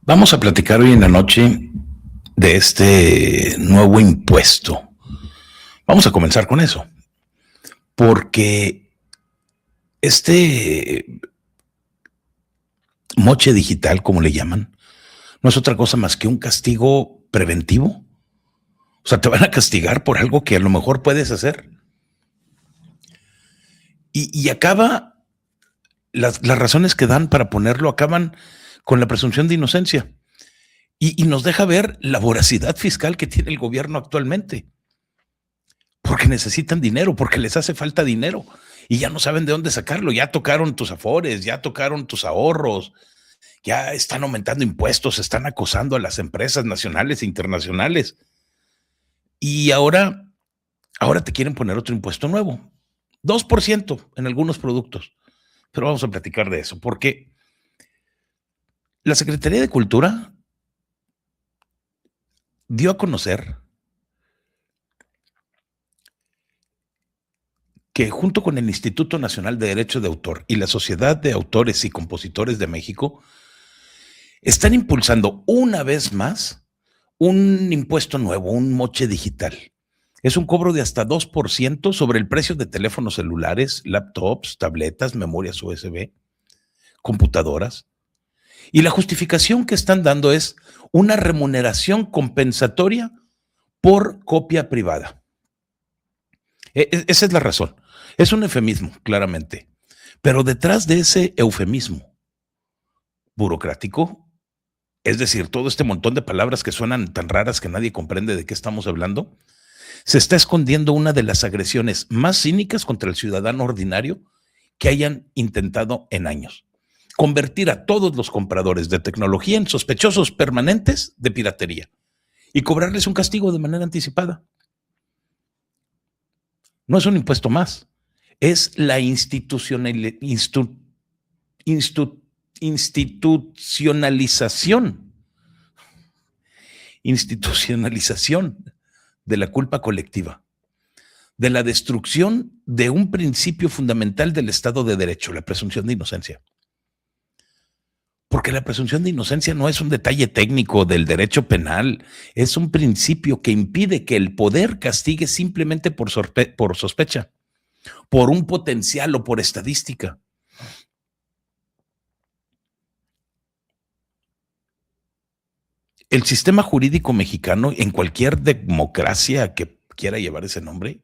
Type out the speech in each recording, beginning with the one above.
Vamos a platicar hoy en la noche de este nuevo impuesto. Vamos a comenzar con eso, porque este moche digital, como le llaman, no es otra cosa más que un castigo preventivo. O sea, te van a castigar por algo que a lo mejor puedes hacer. Y acaba, las razones que dan para ponerlo acaban con la presunción de inocencia. Y nos deja ver la voracidad fiscal que tiene el gobierno actualmente. Porque necesitan dinero, porque les hace falta dinero y ya no saben de dónde sacarlo. Ya tocaron tus afores, ya tocaron tus ahorros, ya están aumentando impuestos, están acosando a las empresas nacionales e internacionales. Y ahora te quieren poner otro impuesto nuevo, 2% en algunos productos. Pero vamos a platicar de eso, porque la Secretaría de Cultura dio a conocer que junto con el Instituto Nacional de Derecho de Autor y la Sociedad de Autores y Compositores de México, están impulsando una vez más un impuesto nuevo, un moche digital. Es un cobro de hasta 2% sobre el precio de teléfonos celulares, laptops, tabletas, memorias USB, computadoras. Y la justificación que están dando es una remuneración compensatoria por copia privada. Esa es la razón. Es un eufemismo, claramente. Pero detrás de ese eufemismo burocrático, es decir, todo este montón de palabras que suenan tan raras que nadie comprende de qué estamos hablando, se está escondiendo una de las agresiones más cínicas contra el ciudadano ordinario que hayan intentado en años. Convertir a todos los compradores de tecnología en sospechosos permanentes de piratería y cobrarles un castigo de manera anticipada. No es un impuesto más, es la institucionalización de la culpa colectiva, de la destrucción de un principio fundamental del Estado de Derecho, la presunción de inocencia. Porque la presunción de inocencia no es un detalle técnico del derecho penal, es un principio que impide que el poder castigue simplemente por sospecha, por un potencial o por estadística. El sistema jurídico mexicano, en cualquier democracia que quiera llevar ese nombre,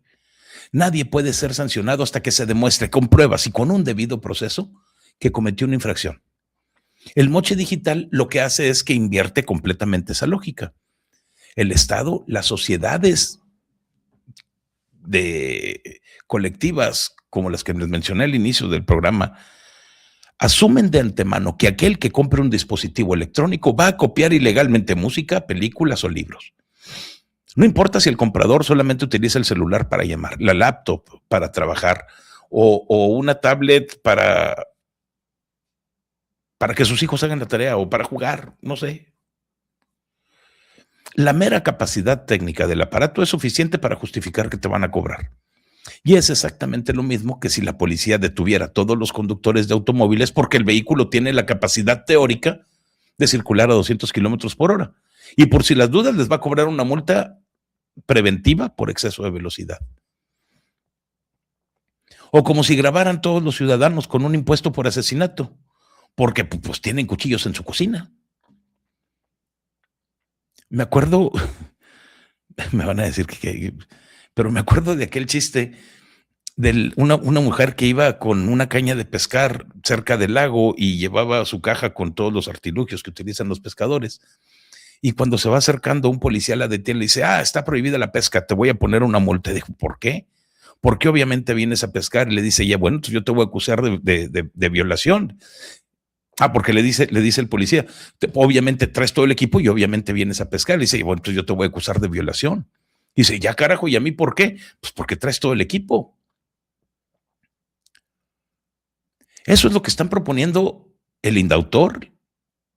nadie puede ser sancionado hasta que se demuestre con pruebas y con un debido proceso que cometió una infracción. El moche digital lo que hace es que invierte completamente esa lógica. El Estado, las sociedades colectivas como las que les mencioné al inicio del programa, asumen de antemano que aquel que compre un dispositivo electrónico va a copiar ilegalmente música, películas o libros. No importa si el comprador solamente utiliza el celular para llamar, la laptop para trabajar o una tablet para que sus hijos hagan la tarea o para jugar, no sé. La mera capacidad técnica del aparato es suficiente para justificar que te van a cobrar. Y es exactamente lo mismo que si la policía detuviera a todos los conductores de automóviles porque el vehículo tiene la capacidad teórica de circular a 200 kilómetros por hora. Y por si las dudas les va a cobrar una multa preventiva por exceso de velocidad. O como si grabaran todos los ciudadanos con un impuesto por asesinato, porque pues tienen cuchillos en su cocina. Me acuerdo, me van a decir pero me acuerdo de aquel chiste de una mujer que iba con una caña de pescar cerca del lago y llevaba su caja con todos los artilugios que utilizan los pescadores. Y cuando se va acercando, un policía la detiene y le dice, está prohibida la pesca, te voy a poner una multa. Y dijo, ¿por qué? Porque obviamente vienes a pescar. Y le dice, ya bueno, entonces yo te voy a acusar de violación. Porque le dice el policía, obviamente traes todo el equipo y obviamente vienes a pescar. Le dice, bueno, entonces yo te voy a acusar de violación. Y dice, ya carajo, ¿y a mí por qué? Pues porque traes todo el equipo. Eso es lo que están proponiendo el Indautor,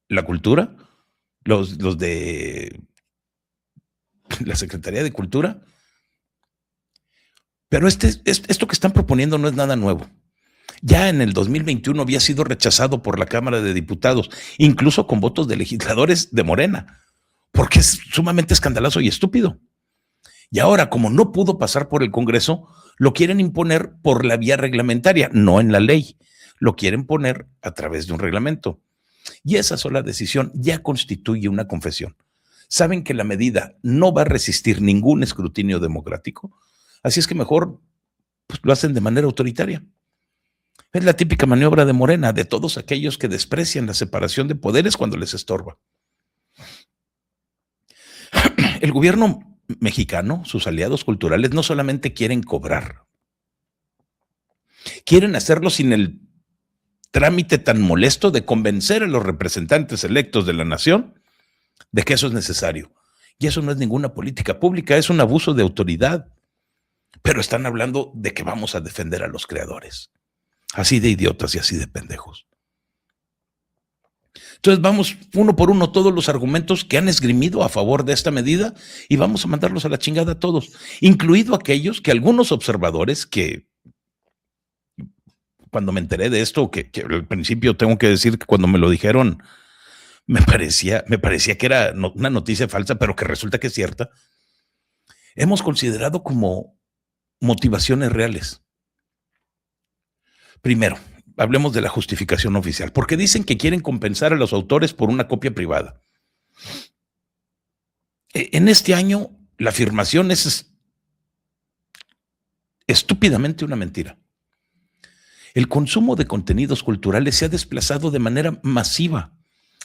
la Cultura, los de la Secretaría de Cultura. Pero esto que están proponiendo no es nada nuevo. Ya en el 2021 había sido rechazado por la Cámara de Diputados, incluso con votos de legisladores de Morena, porque es sumamente escandaloso y estúpido. Y ahora, como no pudo pasar por el Congreso, lo quieren imponer por la vía reglamentaria, no en la ley. Lo quieren poner a través de un reglamento. Y esa sola decisión ya constituye una confesión. Saben que la medida no va a resistir ningún escrutinio democrático, así es que mejor pues, lo hacen de manera autoritaria. Es la típica maniobra de Morena, de todos aquellos que desprecian la separación de poderes cuando les estorba. El gobierno mexicano, sus aliados culturales, no solamente quieren cobrar, quieren hacerlo sin el trámite tan molesto de convencer a los representantes electos de la nación de que eso es necesario. Y eso no es ninguna política pública, es un abuso de autoridad. Pero están hablando de que vamos a defender a los creadores. Así de idiotas y así de pendejos. Entonces vamos uno por uno todos los argumentos que han esgrimido a favor de esta medida y vamos a mandarlos a la chingada a todos, incluido aquellos que algunos observadores que cuando me enteré de esto, que al principio tengo que decir que cuando me lo dijeron me parecía que era una noticia falsa, pero que resulta que es cierta, hemos considerado como motivaciones reales. Primero, hablemos de la justificación oficial, porque dicen que quieren compensar a los autores por una copia privada. En este año, la afirmación es estúpidamente una mentira. El consumo de contenidos culturales se ha desplazado de manera masiva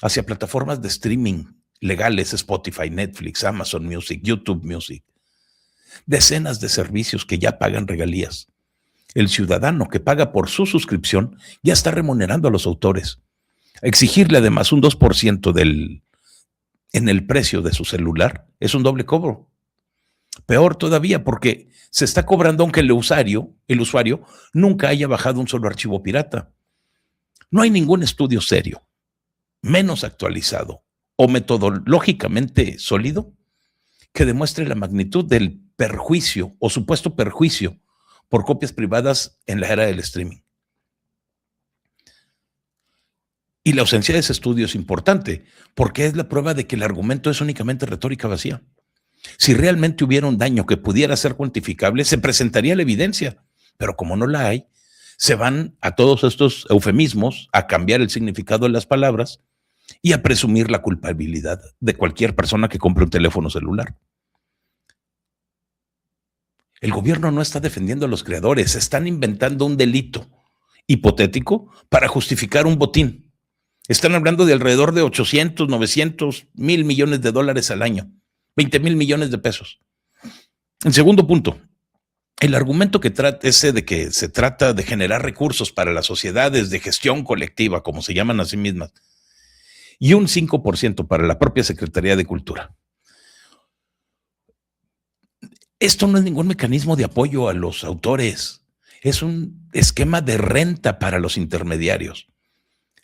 hacia plataformas de streaming legales, Spotify, Netflix, Amazon Music, YouTube Music. Decenas de servicios que ya pagan regalías. El ciudadano que paga por su suscripción ya está remunerando a los autores. Exigirle además un 2% en el precio de su celular es un doble cobro. Peor todavía porque se está cobrando aunque el usuario nunca haya bajado un solo archivo pirata. No hay ningún estudio serio, menos actualizado o metodológicamente sólido que demuestre la magnitud del perjuicio o supuesto perjuicio por copias privadas en la era del streaming. Y la ausencia de ese estudio es importante, porque es la prueba de que el argumento es únicamente retórica vacía. Si realmente hubiera un daño que pudiera ser cuantificable, se presentaría la evidencia, pero como no la hay, se van a todos estos eufemismos, a cambiar el significado de las palabras y a presumir la culpabilidad de cualquier persona que compre un teléfono celular. El gobierno no está defendiendo a los creadores, están inventando un delito hipotético para justificar un botín. Están hablando de alrededor de 800, 900, 1,000 millones de dólares al año, 20,000 millones de pesos. En segundo punto, el argumento que trata ese de que se trata de generar recursos para las sociedades de gestión colectiva, como se llaman a sí mismas, y un 5% para la propia Secretaría de Cultura. Esto no es ningún mecanismo de apoyo a los autores, es un esquema de renta para los intermediarios.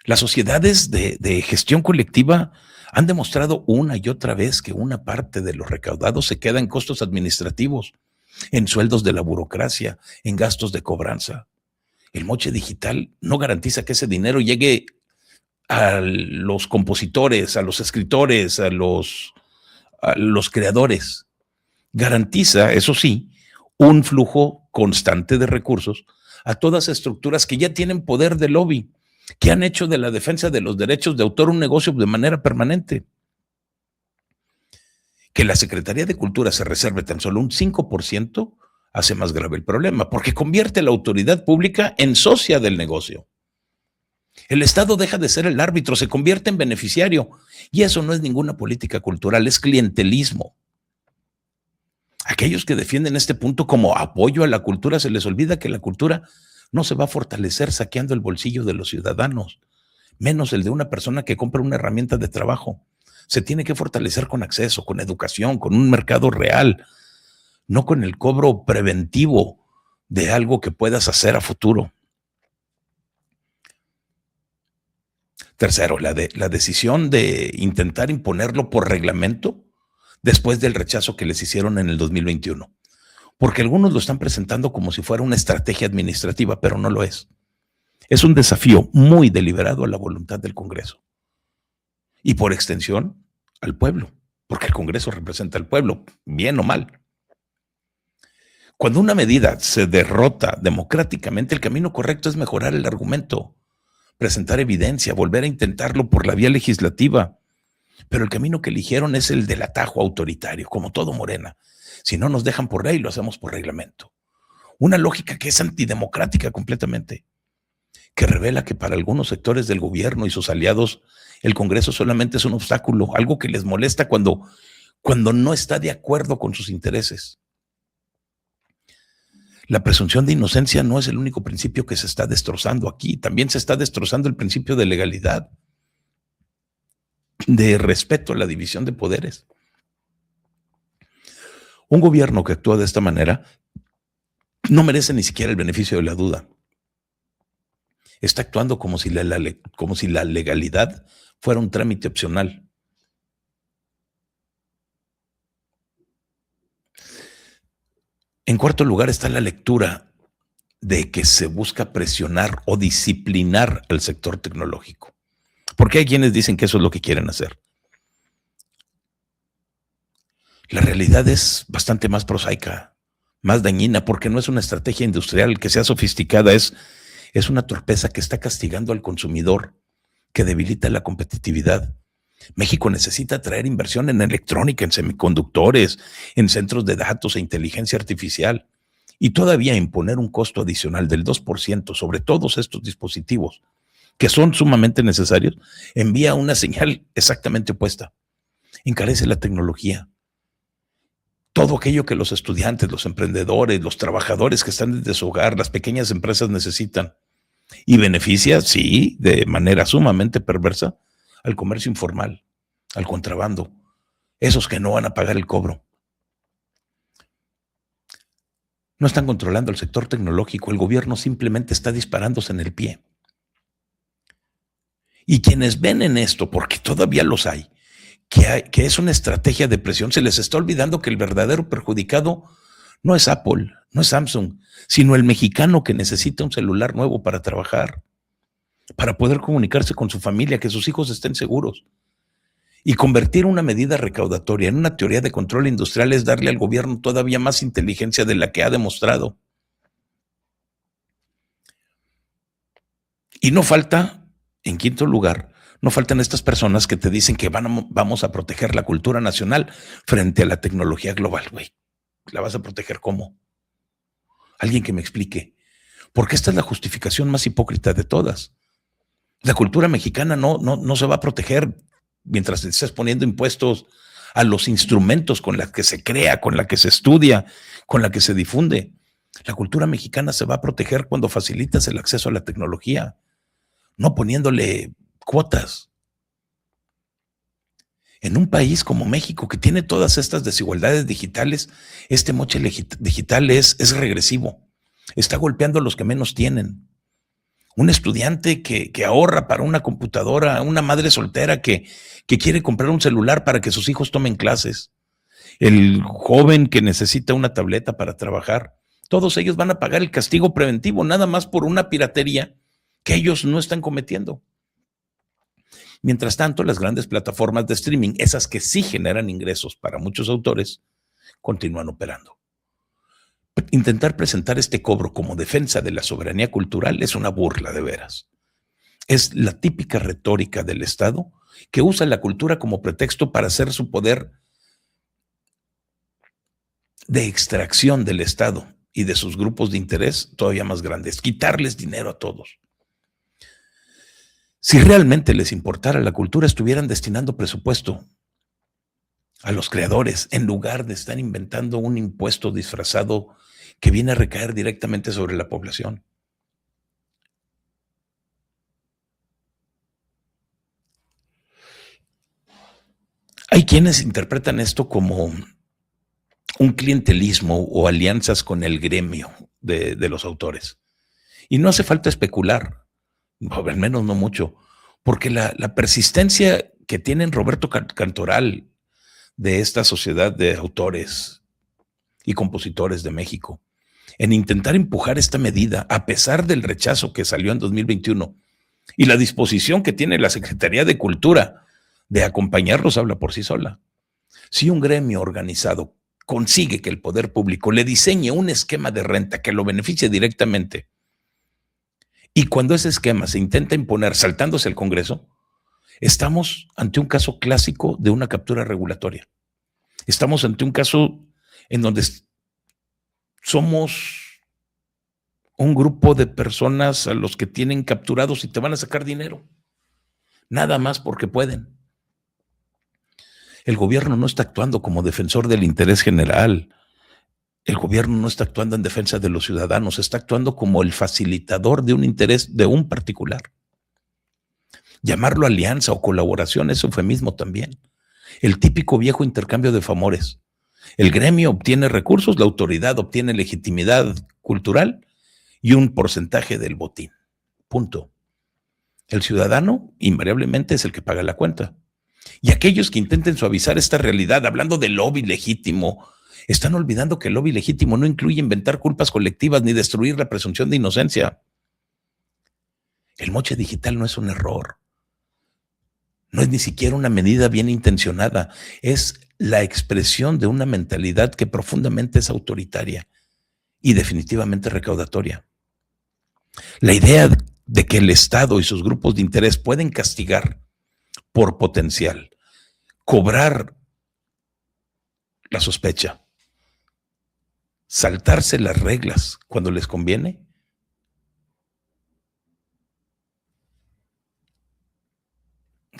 Las sociedades de gestión colectiva han demostrado una y otra vez que una parte de los recaudados se queda en costos administrativos, en sueldos de la burocracia, en gastos de cobranza. El moche digital no garantiza que ese dinero llegue a los compositores, a los escritores, a los creadores. Garantiza, eso sí, un flujo constante de recursos a todas estructuras que ya tienen poder de lobby, que han hecho de la defensa de los derechos de autor un negocio de manera permanente. Que la Secretaría de Cultura se reserve tan solo un 5% hace más grave el problema, porque convierte a la autoridad pública en socia del negocio. El Estado deja de ser el árbitro, se convierte en beneficiario, y eso no es ninguna política cultural, es clientelismo. Aquellos que defienden este punto como apoyo a la cultura, se les olvida que la cultura no se va a fortalecer saqueando el bolsillo de los ciudadanos, menos el de una persona que compra una herramienta de trabajo. Se tiene que fortalecer con acceso, con educación, con un mercado real, no con el cobro preventivo de algo que puedas hacer a futuro. Tercero, la decisión de intentar imponerlo por reglamento después del rechazo que les hicieron en el 2021. Porque algunos lo están presentando como si fuera una estrategia administrativa, pero no lo es. Es un desafío muy deliberado a la voluntad del Congreso y por extensión al pueblo, porque el Congreso representa al pueblo, bien o mal. Cuando una medida se derrota democráticamente, el camino correcto es mejorar el argumento, presentar evidencia, volver a intentarlo por la vía legislativa. Pero el camino que eligieron es el del atajo autoritario, como todo Morena. Si no nos dejan por ley, lo hacemos por reglamento. Una lógica que es antidemocrática completamente, que revela que para algunos sectores del gobierno y sus aliados, el Congreso solamente es un obstáculo, algo que les molesta cuando no está de acuerdo con sus intereses. La presunción de inocencia no es el único principio que se está destrozando aquí, también se está destrozando el principio de legalidad, de respeto a la división de poderes. Un gobierno que actúa de esta manera no merece ni siquiera el beneficio de la duda. Está actuando como si la legalidad fuera un trámite opcional. En cuarto lugar está la lectura de que se busca presionar o disciplinar al sector tecnológico. Porque hay quienes dicen que eso es lo que quieren hacer. La realidad es bastante más prosaica, más dañina, porque no es una estrategia industrial que sea sofisticada, es una torpeza que está castigando al consumidor, que debilita la competitividad. México necesita atraer inversión en electrónica, en semiconductores, en centros de datos e inteligencia artificial, y todavía imponer un costo adicional del 2% sobre todos estos dispositivos, que son sumamente necesarios, envía una señal exactamente opuesta. Encarece la tecnología. Todo aquello que los estudiantes, los emprendedores, los trabajadores que están desde su hogar, las pequeñas empresas necesitan. Y beneficia, sí, de manera sumamente perversa, al comercio informal, al contrabando, esos que no van a pagar el cobro. No están controlando el sector tecnológico, el gobierno simplemente está disparándose en el pie. Y quienes ven en esto, porque todavía los hay, que es una estrategia de presión, se les está olvidando que el verdadero perjudicado no es Apple, no es Samsung, sino el mexicano que necesita un celular nuevo para trabajar, para poder comunicarse con su familia, que sus hijos estén seguros. Y convertir una medida recaudatoria en una teoría de control industrial es darle al gobierno todavía más inteligencia de la que ha demostrado. Y no falta, en quinto lugar, no faltan estas personas que te dicen que vamos a proteger la cultura nacional frente a la tecnología global, güey. ¿La vas a proteger cómo? Alguien que me explique. Porque esta es la justificación más hipócrita de todas. La cultura mexicana no se va a proteger mientras estés poniendo impuestos a los instrumentos con los que se crea, con la que se estudia, con la que se difunde. La cultura mexicana se va a proteger cuando facilitas el acceso a la tecnología, no poniéndole cuotas. En un país como México, que tiene todas estas desigualdades digitales, este moche digital es regresivo. Está golpeando a los que menos tienen. Un estudiante que ahorra para una computadora, una madre soltera que quiere comprar un celular para que sus hijos tomen clases, el joven que necesita una tableta para trabajar, todos ellos van a pagar el castigo preventivo nada más por una piratería que ellos no están cometiendo. Mientras tanto, las grandes plataformas de streaming, esas que sí generan ingresos para muchos autores, continúan operando. Intentar presentar este cobro como defensa de la soberanía cultural es una burla de veras. Es la típica retórica del Estado que usa la cultura como pretexto para hacer su poder de extracción del Estado y de sus grupos de interés todavía más grandes, quitarles dinero a todos. Si realmente les importara la cultura, estuvieran destinando presupuesto a los creadores, en lugar de estar inventando un impuesto disfrazado que viene a recaer directamente sobre la población. Hay quienes interpretan esto como un clientelismo o alianzas con el gremio de los autores. Y no hace falta especular, al menos no mucho, porque la persistencia que tienen Roberto Cantoral de esta sociedad de autores y compositores de México, en intentar empujar esta medida, a pesar del rechazo que salió en 2021 y la disposición que tiene la Secretaría de Cultura de acompañarlos, habla por sí sola. Si un gremio organizado consigue que el poder público le diseñe un esquema de renta que lo beneficie directamente, y cuando ese esquema se intenta imponer saltándose el Congreso, estamos ante un caso clásico de una captura regulatoria. Estamos ante un caso en donde somos un grupo de personas a los que tienen capturados y te van a sacar dinero, nada más porque pueden. El gobierno no está actuando como defensor del interés general. El gobierno no está actuando en defensa de los ciudadanos, está actuando como el facilitador de un interés de un particular. Llamarlo alianza o colaboración es eufemismo también. El típico viejo intercambio de favores. El gremio obtiene recursos, la autoridad obtiene legitimidad cultural y un porcentaje del botín. Punto. El ciudadano invariablemente es el que paga la cuenta. Y aquellos que intenten suavizar esta realidad hablando de lobby legítimo, están olvidando que el lobby legítimo no incluye inventar culpas colectivas ni destruir la presunción de inocencia. El moche digital no es un error. No es ni siquiera una medida bien intencionada. Es la expresión de una mentalidad que profundamente es autoritaria y definitivamente recaudatoria. La idea de que el Estado y sus grupos de interés pueden castigar por potencial, cobrar la sospecha, saltarse las reglas cuando les conviene,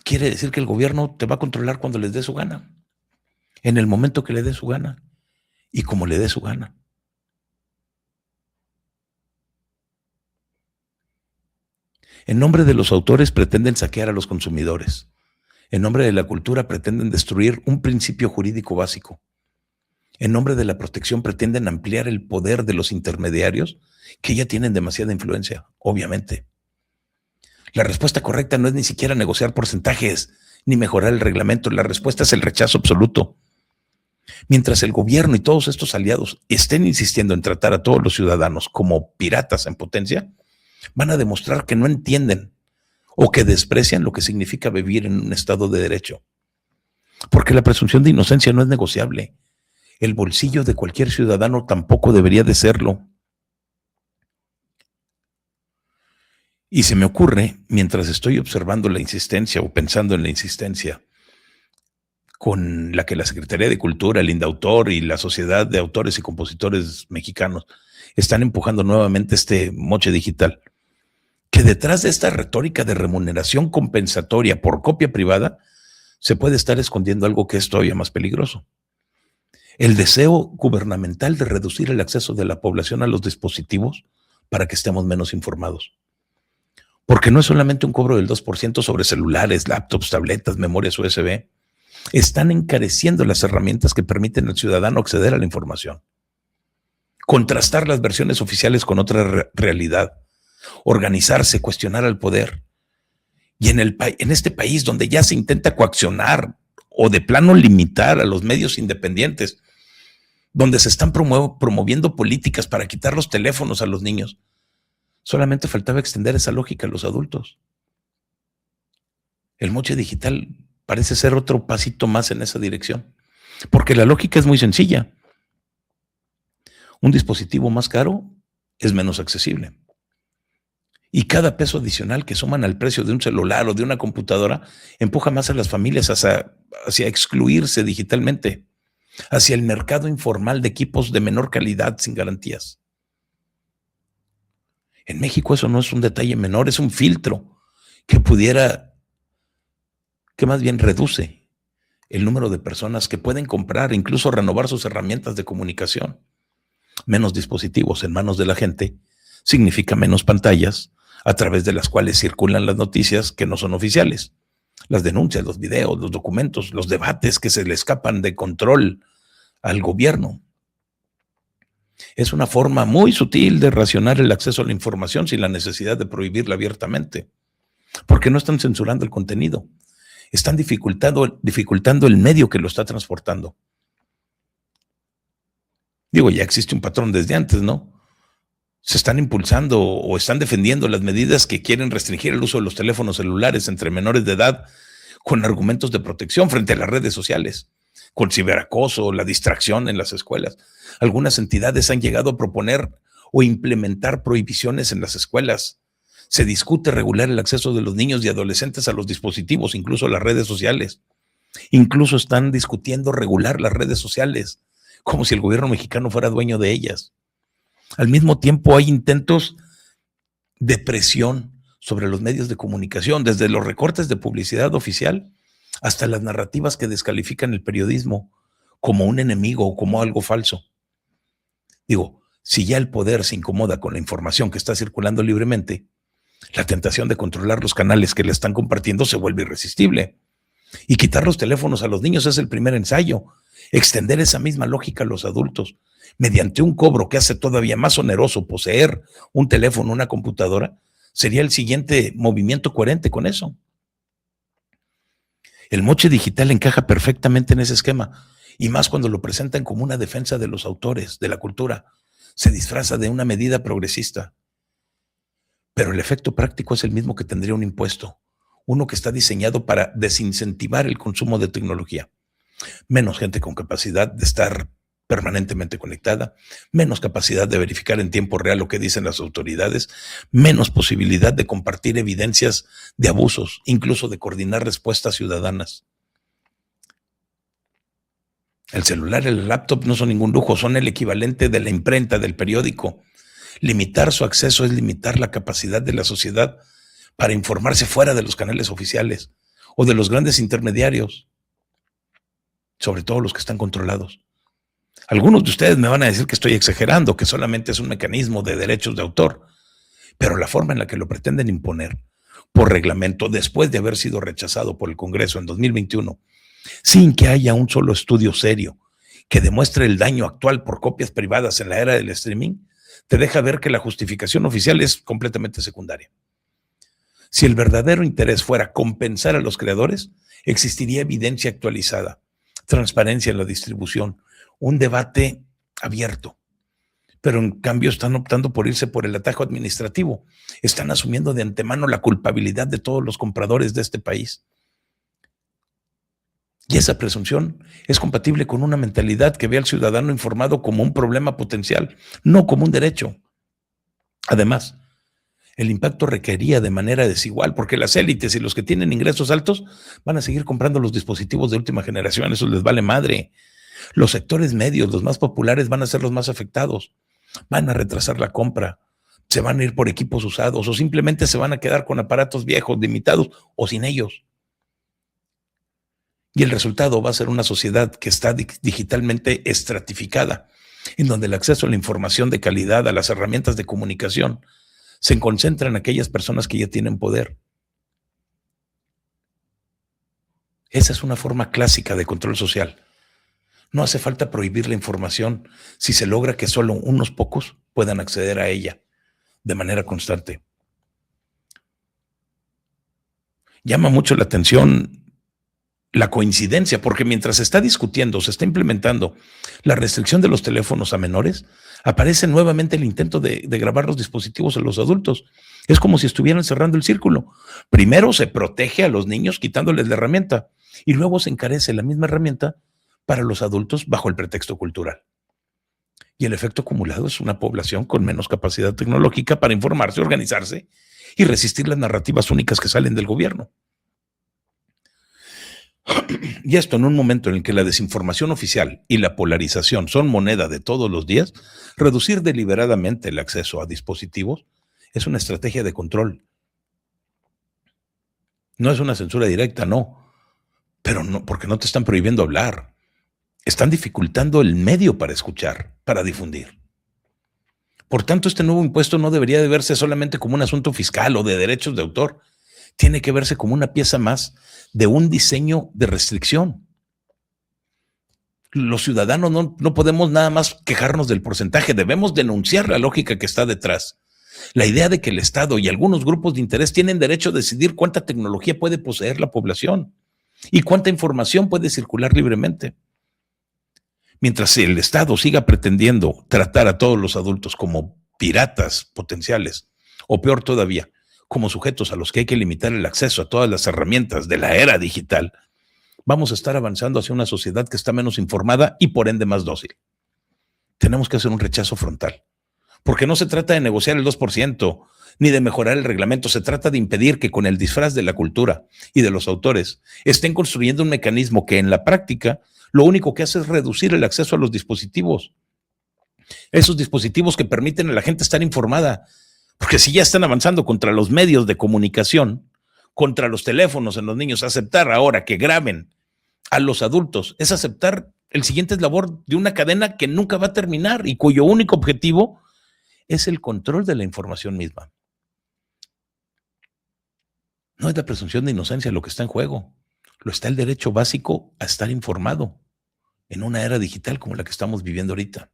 quiere decir que el gobierno te va a controlar cuando les dé su gana, en el momento que le dé su gana y como le dé su gana. En nombre de los autores pretenden saquear a los consumidores. En nombre de la cultura pretenden destruir un principio jurídico básico. En nombre de la protección pretenden ampliar el poder de los intermediarios que ya tienen demasiada influencia, obviamente. La respuesta correcta no es ni siquiera negociar porcentajes ni mejorar el reglamento. La respuesta es el rechazo absoluto. Mientras el gobierno y todos estos aliados estén insistiendo en tratar a todos los ciudadanos como piratas en potencia, van a demostrar que no entienden o que desprecian lo que significa vivir en un Estado de derecho. Porque la presunción de inocencia no es negociable. El bolsillo de cualquier ciudadano tampoco debería de serlo. Y se me ocurre, mientras estoy observando la insistencia o pensando en la insistencia con la que la Secretaría de Cultura, el Indautor y la Sociedad de Autores y Compositores Mexicanos están empujando nuevamente este moche digital, que detrás de esta retórica de remuneración compensatoria por copia privada se puede estar escondiendo algo que es todavía más peligroso. El deseo gubernamental de reducir el acceso de la población a los dispositivos para que estemos menos informados. Porque no es solamente un cobro del 2% sobre celulares, laptops, tabletas, memorias USB. Están encareciendo las herramientas que permiten al ciudadano acceder a la información. Contrastar las versiones oficiales con otra realidad. Organizarse, cuestionar al poder. Y en este país donde ya se intenta coaccionar o de plano limitar a los medios independientes, donde se están promoviendo políticas para quitar los teléfonos a los niños, solamente faltaba extender esa lógica a los adultos. El moche digital parece ser otro pasito más en esa dirección, porque la lógica es muy sencilla. Un dispositivo más caro es menos accesible. Y cada peso adicional que suman al precio de un celular o de una computadora empuja más a las familias hacia excluirse digitalmente, hacia el mercado informal de equipos de menor calidad sin garantías. En México eso no es un detalle menor, es un filtro que más bien reduce el número de personas que pueden comprar, incluso renovar sus herramientas de comunicación. Menos dispositivos en manos de la gente significa menos pantallas a través de las cuales circulan las noticias que no son oficiales. Las denuncias, los videos, los documentos, los debates que se le escapan de control al gobierno. Es una forma muy sutil de racionar el acceso a la información sin la necesidad de prohibirla abiertamente, porque no están censurando el contenido, están dificultando el medio que lo está transportando. Digo, ya existe un patrón desde antes, ¿no? se están impulsando o están defendiendo las medidas que quieren restringir el uso de los teléfonos celulares entre menores de edad con argumentos de protección frente a las redes sociales, con ciberacoso, la distracción en las escuelas. Algunas entidades han llegado a proponer o implementar prohibiciones en las escuelas. Se discute regular el acceso de los niños y adolescentes a los dispositivos, incluso a las redes sociales. Incluso están discutiendo regular las redes sociales, como si el gobierno mexicano fuera dueño de ellas. Al mismo tiempo hay intentos de presión sobre los medios de comunicación, desde los recortes de publicidad oficial hasta las narrativas que descalifican el periodismo como un enemigo o como algo falso. Digo, si ya el poder se incomoda con la información que está circulando libremente, la tentación de controlar los canales que le están compartiendo se vuelve irresistible. Y quitar los teléfonos a los niños es el primer ensayo. Extender esa misma lógica a los adultos, mediante un cobro que hace todavía más oneroso poseer un teléfono, una computadora, sería el siguiente movimiento coherente con eso. El moche digital encaja perfectamente en ese esquema, y más cuando lo presentan como una defensa de los autores, de la cultura. Se disfraza de una medida progresista. Pero el efecto práctico es el mismo que tendría un impuesto, uno que está diseñado para desincentivar el consumo de tecnología. Menos gente con capacidad de estar permanentemente conectada, menos capacidad de verificar en tiempo real lo que dicen las autoridades, menos posibilidad de compartir evidencias de abusos, incluso de coordinar respuestas ciudadanas. El celular y el laptop no son ningún lujo, son el equivalente de la imprenta, del periódico. Limitar su acceso es limitar la capacidad de la sociedad para informarse fuera de los canales oficiales o de los grandes intermediarios, sobre todo los que están controlados. Algunos de ustedes me van a decir que estoy exagerando, que solamente es un mecanismo de derechos de autor, pero la forma en la que lo pretenden imponer por reglamento, después de haber sido rechazado por el Congreso en 2021, sin que haya un solo estudio serio que demuestre el daño actual por copias privadas en la era del streaming, te deja ver que la justificación oficial es completamente secundaria. Si el verdadero interés fuera compensar a los creadores, existiría evidencia actualizada, transparencia en la distribución, un debate abierto. Pero en cambio están optando por irse por el atajo administrativo. Están asumiendo de antemano la culpabilidad de todos los compradores de este país. Y esa presunción es compatible con una mentalidad que ve al ciudadano informado como un problema potencial, no como un derecho. Además, el impacto requería de manera desigual, porque las élites y los que tienen ingresos altos van a seguir comprando los dispositivos de última generación, eso les vale madre. Los sectores medios, los más populares, van a ser los más afectados. Van a retrasar la compra, se van a ir por equipos usados o simplemente se van a quedar con aparatos viejos, limitados o sin ellos. Y el resultado va a ser una sociedad que está digitalmente estratificada, en donde el acceso a la información de calidad, a las herramientas de comunicación, se concentra en aquellas personas que ya tienen poder. Esa es una forma clásica de control social. No hace falta prohibir la información si se logra que solo unos pocos puedan acceder a ella de manera constante. Llama mucho la atención la coincidencia, porque mientras se está discutiendo, se está implementando la restricción de los teléfonos a menores, aparece nuevamente el intento de grabar los dispositivos a los adultos. Es como si estuvieran cerrando el círculo. Primero se protege a los niños quitándoles la herramienta y luego se encarece la misma herramienta para los adultos bajo el pretexto cultural. Y el efecto acumulado es una población con menos capacidad tecnológica para informarse, organizarse y resistir las narrativas únicas que salen del gobierno. Y esto en un momento en el que la desinformación oficial y la polarización son moneda de todos los días, reducir deliberadamente el acceso a dispositivos es una estrategia de control. No es una censura directa, no, pero no, porque no te están prohibiendo hablar. Están dificultando el medio para escuchar, para difundir. Por tanto, este nuevo impuesto no debería de verse solamente como un asunto fiscal o de derechos de autor. Tiene que verse como una pieza más de un diseño de restricción. Los ciudadanos no podemos nada más quejarnos del porcentaje, debemos denunciar la lógica que está detrás. La idea de que el Estado y algunos grupos de interés tienen derecho a decidir cuánta tecnología puede poseer la población y cuánta información puede circular libremente. Mientras el Estado siga pretendiendo tratar a todos los adultos como piratas potenciales, o peor todavía, como sujetos a los que hay que limitar el acceso a todas las herramientas de la era digital, vamos a estar avanzando hacia una sociedad que está menos informada y por ende más dócil. Tenemos que hacer un rechazo frontal, porque no se trata de negociar el 2%, ni de mejorar el reglamento, se trata de impedir que con el disfraz de la cultura y de los autores estén construyendo un mecanismo que en la práctica lo único que hace es reducir el acceso a los dispositivos, esos dispositivos que permiten a la gente estar informada, porque si ya están avanzando contra los medios de comunicación, contra los teléfonos en los niños, aceptar ahora que graben a los adultos es aceptar el siguiente eslabón de una cadena que nunca va a terminar y cuyo único objetivo es el control de la información misma. No es la presunción de inocencia lo que está en juego, lo está el derecho básico a estar informado en una era digital como la que estamos viviendo ahorita.